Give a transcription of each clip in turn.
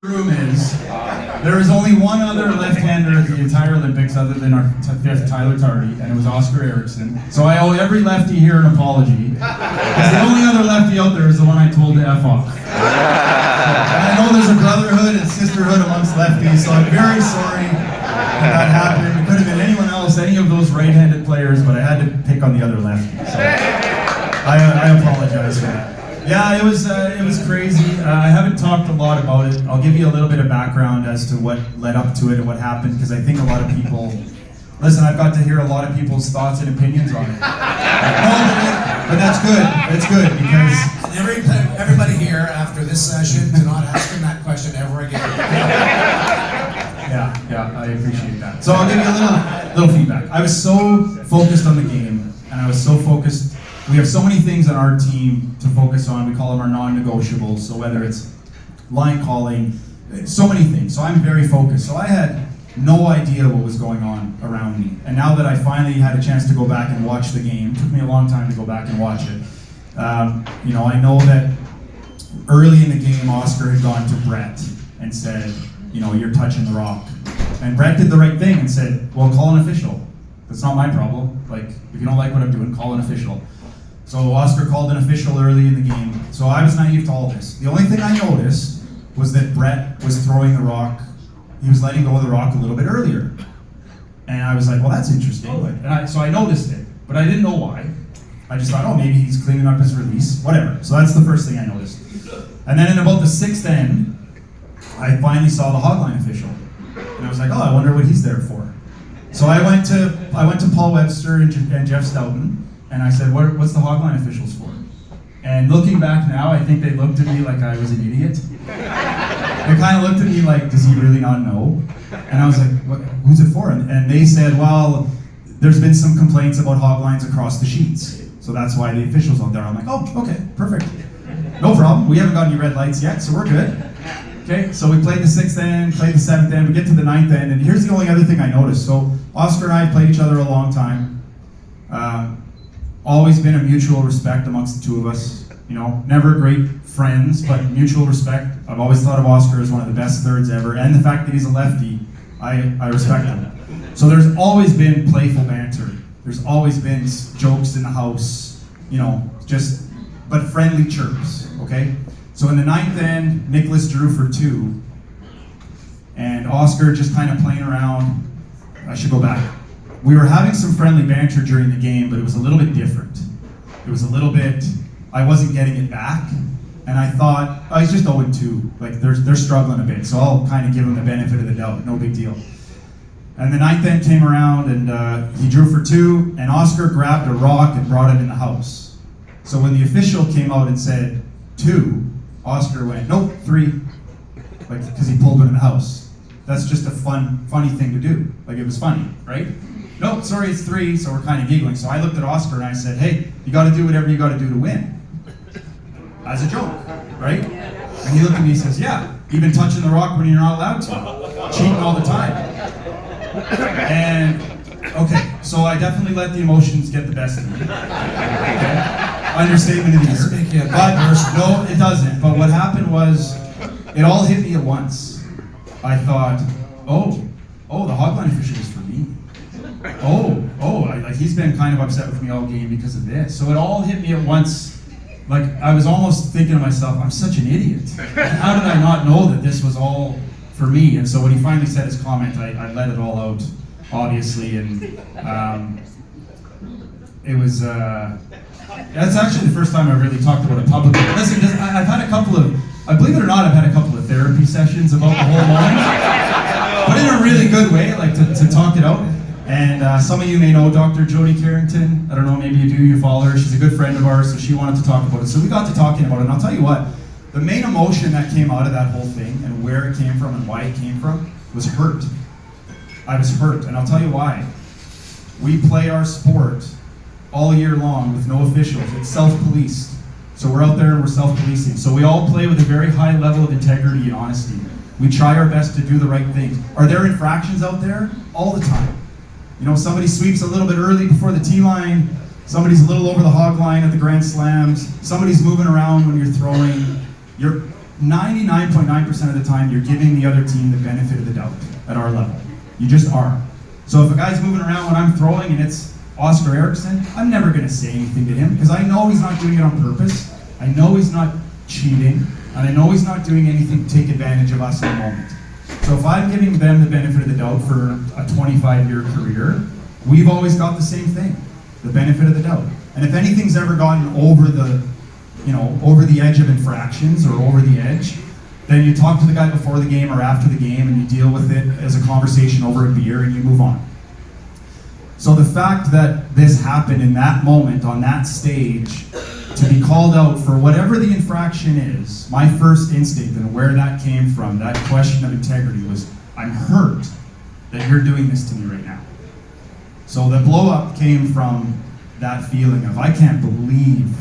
room is there is only one other left-hander at the entire Olympics other than our fifth Tyler Tardy, and it was Oscar Eriksson. So I owe every lefty here an apology, because the only other lefty out there is the one I told to F off. And I know there's a brotherhood and sisterhood amongst lefties, so I'm very sorry that happened. It could have been anyone else, any of those right-handed players, but I had to pick on the other lefty. So I apologize for that. Yeah, it was crazy. I haven't talked a lot about it. I'll give you a little bit of background as to what led up to it and what happened, because I think a lot of people, listen, I've got to hear a lot of people's thoughts and opinions on it. But that's good. It's good, because everybody here after this session, do not ask him that question ever again. Yeah, I appreciate that. So I'll give you a little feedback. I was so focused on the game, and I was so focused. We have so many things on our team to focus on. We call them our non-negotiables. So whether it's line calling, so many things. So I'm very focused. So I had no idea what was going on around me. And now that I finally had a chance to go back and watch the game, it took me a long time to go back and watch it. I know that early in the game, Oscar had gone to Brett and said, you're touching the rock. And Brett did the right thing and said, well, call an official. That's not my problem. Like, if you don't like what I'm doing, call an official. So Oscar called an official early in the game. So I was naive to all this. The only thing I noticed was that Brett was throwing the rock. He was letting go of the rock a little bit earlier. And I was like, well, that's interesting. So I noticed it, but I didn't know why. I just thought, maybe he's cleaning up his release, whatever. So that's the first thing I noticed. And then in about the sixth end, I finally saw the hogline official. And I was like, I wonder what he's there for. So I went to Paul Webster and Jeff Stoughton, and I said, what's the hogline officials for? And looking back now, I think they looked at me like I was an idiot. They kind of looked at me like, does he really not know? And I was like, who's it for? And they said, well, there's been some complaints about hoglines across the sheets. So that's why the official's out there. I'm like, okay, perfect. No problem. We haven't got any red lights yet, so we're good. Okay, so we played the sixth end, played the seventh end, we get to the ninth end, and here's the only other thing I noticed. So Oscar and I played each other a long time. Always been a mutual respect amongst the two of us. Never great friends, but mutual respect. I've always thought of Oscar as one of the best thirds ever, and the fact that he's a lefty, I respect him. So there's always been playful banter. There's always been jokes in the house, but friendly chirps, okay? So in the ninth end, Nicholas drew for 2, and Oscar just kind of playing around. I should go back. We were having some friendly banter during the game, but it was a little bit different. It was a little bit, I wasn't getting it back, and I thought, he's just 0-2. Like, they're struggling a bit, so I'll kind of give him the benefit of the doubt, no big deal. And the ninth end came around, and he drew for 2, and Oscar grabbed a rock and brought it in the house. So when the official came out and said 2, Oscar went, nope, 3, because he pulled it in the house. That's just a funny thing to do. It was funny, right? No, sorry, it's 3, so we're kind of giggling. So I looked at Oscar and I said, hey, you got to do whatever you got to do to win. As a joke, right? And he looked at me and says, yeah, even touching the rock when you're not allowed to. Cheating all the time. And, okay, so I definitely let the emotions get the best of me. Okay? Understatement of the year. No, it doesn't. But what happened was, it all hit me at once. I thought, the hogline official is for me. He's been kind of upset with me all game because of this. So it all hit me at once. I was almost thinking to myself, I'm such an idiot. How did I not know that this was all for me? And so when he finally said his comment, I let it all out, obviously. And it was, that's actually the first time I've really talked about it publicly. Listen, I've had a couple of, believe it or not, I've had a couple of therapy sessions about the whole moment. But in a really good way, to talk it out. And some of you may know Dr. Jody Carrington. I don't know, maybe you do, you follow her. She's a good friend of ours, so she wanted to talk about it. So we got to talking about it, and I'll tell you what, the main emotion that came out of that whole thing, and where it came from and why it came from, was hurt. I was hurt, and I'll tell you why. We play our sport all year long with no officials. It's self-policed. So we're out there and we're self-policing. So we all play with a very high level of integrity and honesty. We try our best to do the right things. Are there infractions out there? All the time. Somebody sweeps a little bit early before the tee line. Somebody's a little over the hog line at the Grand Slams. Somebody's moving around when you're throwing. 99.9% of the time, you're giving the other team the benefit of the doubt at our level. You just are. So if a guy's moving around when I'm throwing and it's Oscar Eriksson, I'm never going to say anything to him because I know he's not doing it on purpose. I know he's not cheating, and I know he's not doing anything to take advantage of us in the moment. So if I'm giving them the benefit of the doubt for a 25-year career, we've always got the same thing, the benefit of the doubt. And if anything's ever gotten over the edge of infractions or over the edge, then you talk to the guy before the game or after the game and you deal with it as a conversation over a beer and you move on. So the fact that this happened in that moment, on that stage, to be called out for whatever the infraction is, my first instinct and where that came from, that question of integrity was, I'm hurt that you're doing this to me right now. So the blow up came from that feeling of, I can't believe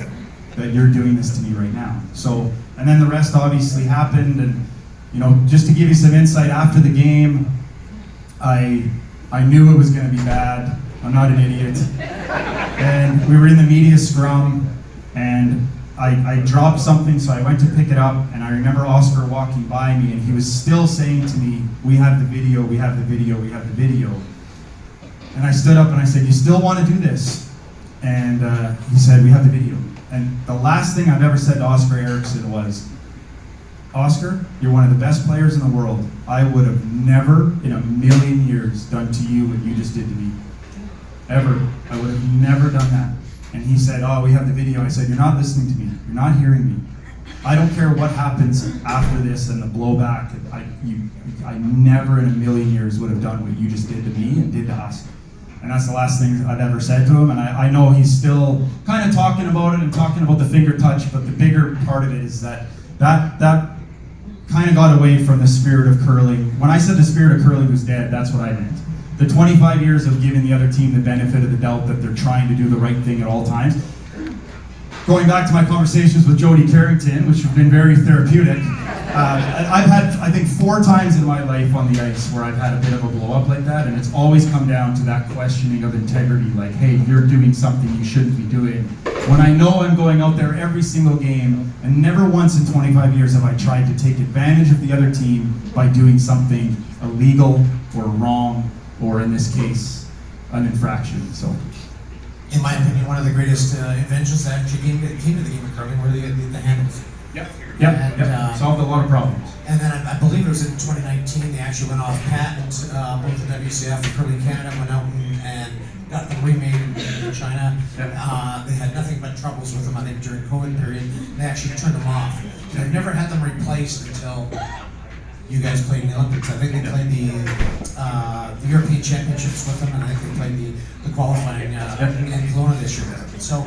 that you're doing this to me right now. So, and then the rest obviously happened, and just to give you some insight, after the game, I knew it was going to be bad. I'm not an idiot. And we were in the media scrum, and I dropped something, so I went to pick it up, and I remember Oscar walking by me, and he was still saying to me, we have the video, we have the video, we have the video. And I stood up and I said, you still want to do this? And he said, we have the video. And the last thing I've ever said to Oscar Eriksson was, Oscar, you're one of the best players in the world. I would have never in a million years done to you what you just did to me. Ever. I would have never done that. And he said, oh, we have the video. I said, you're not listening to me. You're not hearing me. I don't care what happens after this and the blowback. I never in a million years would have done what you just did to me and did to us. And that's the last thing I've ever said to him. And I know he's still kind of talking about it and talking about the finger touch, but the bigger part of it is that kind of got away from the spirit of curling. When I said the spirit of curling was dead, that's what I meant. The 25 years of giving the other team the benefit of the doubt that they're trying to do the right thing at all times. Going back to my conversations with Jody Carrington, which have been very therapeutic, I've had, I think, 4 times in my life on the ice where I've had a bit of a blow up like that, and it's always come down to that questioning of integrity, like, hey, you're doing something you shouldn't be doing. When I know I'm going out there every single game, and never once in 25 years have I tried to take advantage of the other team by doing something illegal or wrong, or in this case, an infraction. So, in my opinion, one of the greatest inventions that actually came to the game of curling were the handles. Yep. Solved a lot of problems. And then I believe it was in 2019 they actually went off patent. Both the WCF and Curling Canada went out and got them remade in China. Yep. They had nothing but troubles with them, I think, during COVID period. They actually turned them off. They've never had them replaced until you guys played in the Olympics. I think they played the European Championships with them, and I think they played the qualifying in Kelowna this year. So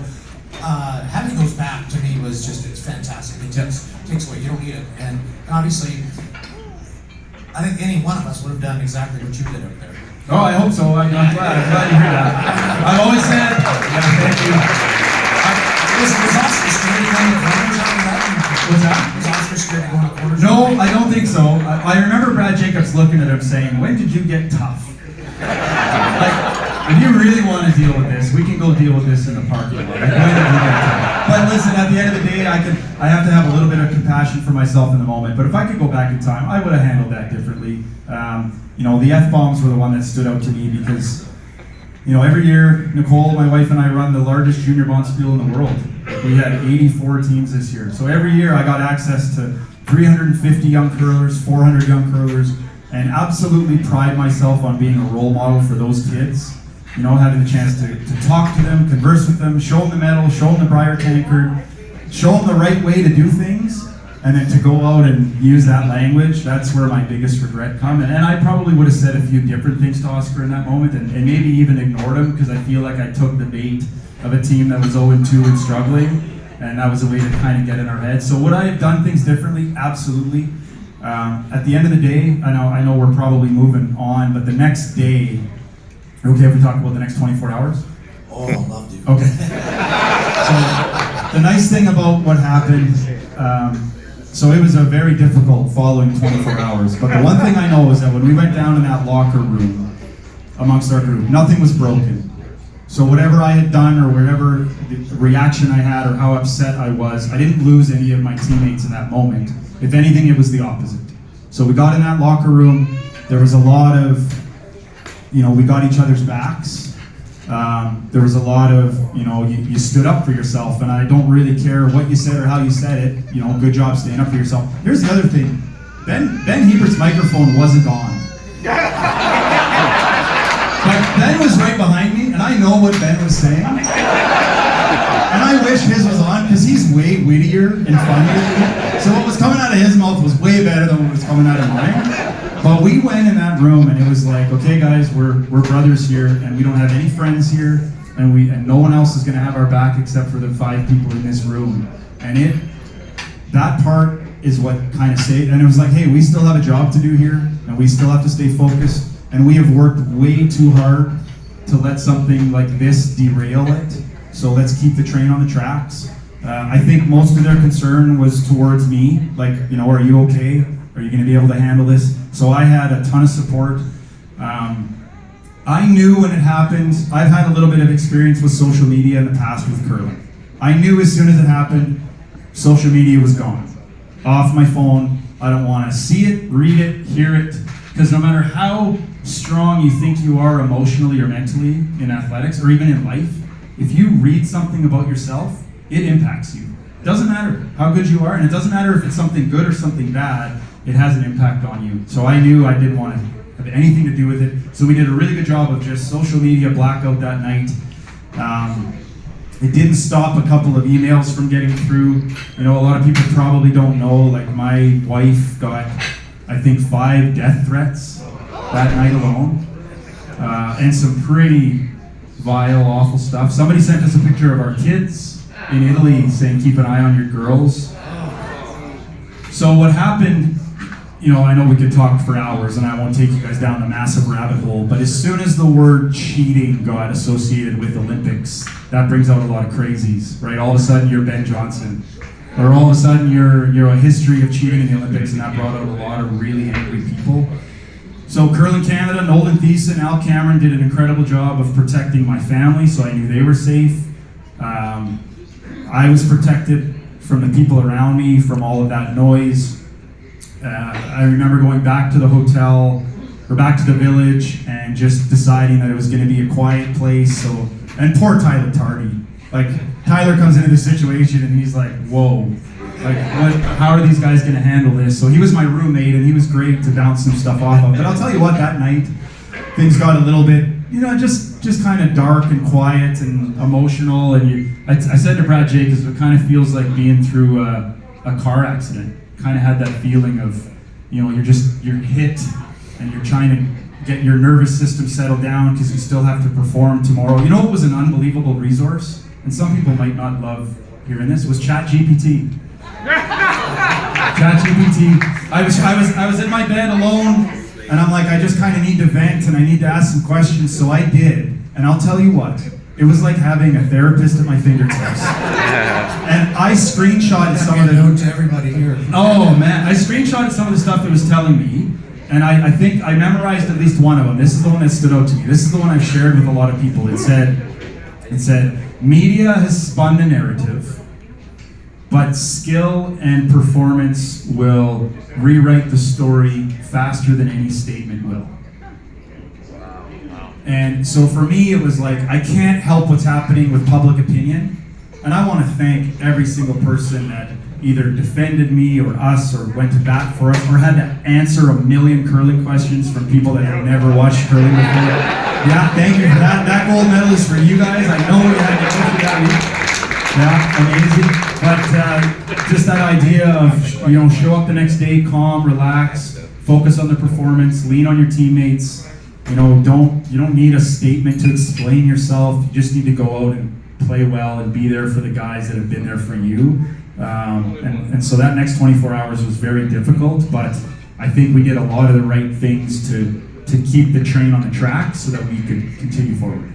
having those back to me was just, it's fantastic. It takes away, you don't need it. And obviously, I think any one of us would have done exactly what you did up there. Oh, I hope so. I'm glad to hear that. I've always said, thank you. Was Oscar scared to go in the corners after that? What's that? Was Oscar scared to go in the corners? No, I don't think so. I remember Brad Jacobs looking at him saying, when did you get tough? Like, if you really want to deal with this, we can go deal with this in the parking lot. But listen, at the end of the day, I have to have a little bit of compassion for myself in the moment. But if I could go back in time, I would have handled that differently. The F-bombs were the one that stood out to me because, every year, Nicole, my wife, and I run the largest junior bonspiel in the world. We had 84 teams this year. So every year I got access to 350 young curlers, 400 young curlers, and absolutely pride myself on being a role model for those kids. Having the chance to talk to them, converse with them, show them the medal, show them the Briar tankard, show them the right way to do things, and then to go out and use that language, that's where my biggest regret comes. And I probably would have said a few different things to Oscar in that moment, and maybe even ignored him, because I feel like I took the bait of a team that was 0-2 and struggling, and that was a way to kind of get in our heads. So would I have done things differently? Absolutely. At the end of the day, I know we're probably moving on, but the next day, okay if we talk about the next 24 hours? Oh, I'd love to. Okay. So the nice thing about what happened, so it was a very difficult following 24 hours, but the one thing I know is that when we went down in that locker room amongst our group, nothing was broken. So whatever I had done or whatever the reaction I had or how upset I was, I didn't lose any of my teammates in that moment. If anything, it was the opposite. So we got in that locker room. There was a lot of, we got each other's backs. There was a lot of, you stood up for yourself, and I don't really care what you said or how you said it. Good job standing up for yourself. Here's the other thing. Ben Hebert's microphone wasn't on. But Ben was right behind me, and I know what Ben was saying. And I wish his was on, because he's way wittier and funnier than me. So what was coming out of his mouth was way better than what was coming out of mine. But we went in that room, and it was like, okay guys, we're brothers here, and we don't have any friends here, and no one else is gonna have our back except for the 5 people in this room. And that part is what kind of saved, and it was like, hey, we still have a job to do here, and we still have to stay focused, and we have worked way too hard to let something like this derail it. So let's keep the train on the tracks. I think most of their concern was towards me, like, are you okay? Are you going to be able to handle this? So I had a ton of support. I knew when it happened. I've had a little bit of experience with social media in the past with curling. I knew as soon as it happened, social media was gone. Off my phone. I don't want to see it, read it, hear it, because no matter how strong you think you are emotionally or mentally in athletics or even in life, if you read something about yourself, it impacts you. It doesn't matter how good you are, and it doesn't matter if it's something good or something bad, it has an impact on you. So I knew I didn't want to have anything to do with it. So we did a really good job of just social media blackout that night. It didn't stop a couple of emails from getting through. A lot of people probably don't know, like my wife got, I think, 5 death threats that night alone. And some pretty vile, awful stuff. Somebody sent us a picture of our kids in Italy saying, keep an eye on your girls. So what happened, I know we could talk for hours and I won't take you guys down the massive rabbit hole, but as soon as the word cheating got associated with Olympics, that brings out a lot of crazies, right? All of a sudden you're Ben Johnson. Or all of a sudden you're a history of cheating in the Olympics, and that brought out a lot of really angry people. So Curling Canada, Nolan Thiessen, Al Cameron did an incredible job of protecting my family, so I knew they were safe. I was protected from the people around me, from all of that noise. I remember going back to the hotel, or back to the village, and just deciding that it was going to be a quiet place. And poor Tyler Tardy. Like, Tyler comes into the situation and he's like, whoa. Like, how are these guys going to handle this? So he was my roommate, and he was great to bounce some stuff off of. But I'll tell you what, that night, things got a little bit, just kind of dark and quiet and emotional. And I said to Brad Jacobs, it kind of feels like being through a car accident. Kind of had that feeling of, you're hit, and you're trying to get your nervous system settled down because you still have to perform tomorrow. You know what was an unbelievable resource? And some people might not love hearing this, was ChatGPT. ChatGPT. I was in my bed alone, and I'm like, I just kind of need to vent and I need to ask some questions, so I did. And I'll tell you what, it was like having a therapist at my fingertips. And I screenshotted some of the note to everybody here. Oh man, I screenshotted some of the stuff it was telling me, and I think I memorized at least one of them. This is the one that stood out to me. This is the one I've shared with a lot of people. It said, media has spun the narrative, but skill and performance will rewrite the story faster than any statement will. And so for me, it was like, I can't help what's happening with public opinion. And I want to thank every single person that either defended me or us or went to bat for us or had to answer a million curling questions from people that had never watched curling before. Yeah, thank you for that. That gold medal is for you guys. I know we had to go through that week. Yeah, amazing. But just that idea of, show up the next day, calm, relax, focus on the performance, lean on your teammates. You don't need a statement to explain yourself. You just need to go out and play well and be there for the guys that have been there for you. And so that next 24 hours was very difficult, but I think we did a lot of the right things to keep the train on the track so that we could continue forward.